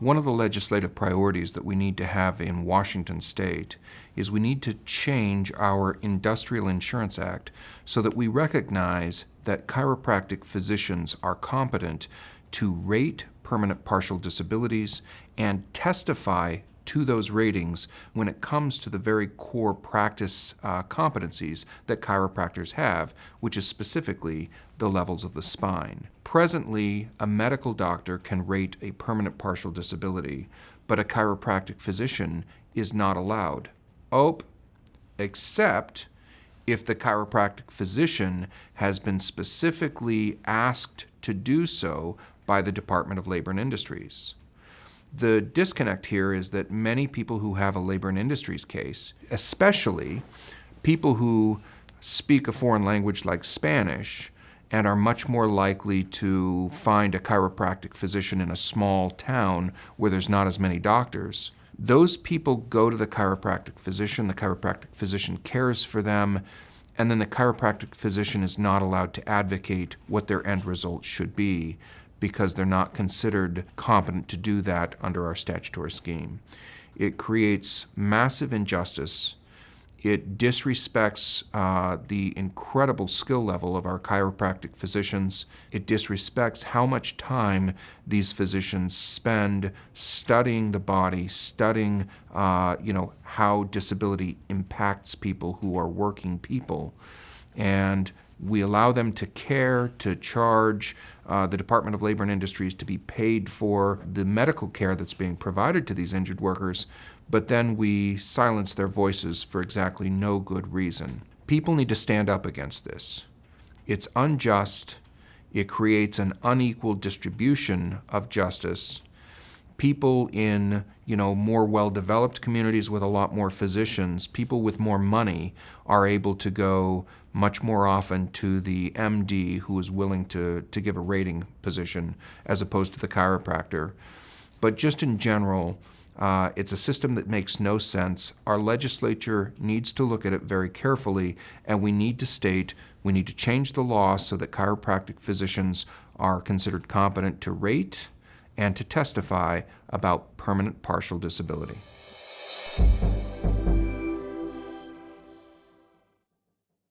One of the legislative priorities that we need to have in Washington State is we need to change our Industrial Insurance Act so that we recognize that chiropractic physicians are competent to rate permanent partial disabilities and testify to those ratings when it comes to the very core practice competencies that chiropractors have, which is specifically the levels of the spine. Presently, a medical doctor can rate a permanent partial disability, but a chiropractic physician is not allowed. Except if the chiropractic physician has been specifically asked to do so by the Department of Labor and Industries. The disconnect here is that many people who have a Labor and Industries case, especially people who speak a foreign language like Spanish and are much more likely to find a chiropractic physician in a small town where there's not as many doctors, those people go to the chiropractic physician cares for them, and then the chiropractic physician is not allowed to advocate what their end result should be because they're not considered competent to do that under our statutory scheme. It creates massive injustice. It disrespects the incredible skill level of our chiropractic physicians. It disrespects how much time these physicians spend studying the body, studying how disability impacts people who are working people. And we allow them to care, to charge the Department of Labor and Industries to be paid for the medical care that's being provided to these injured workers, but then we silence their voices for exactly no good reason. People need to stand up against this. It's unjust. It creates an unequal distribution of justice. People in more well-developed communities with a lot more physicians, people with more money are able to go much more often to the MD who is willing to give a rating position as opposed to the chiropractor. But just in general, it's a system that makes no sense. Our legislature needs to look at it very carefully, and we need to change the law so that chiropractic physicians are considered competent to rate and to testify about permanent partial disability.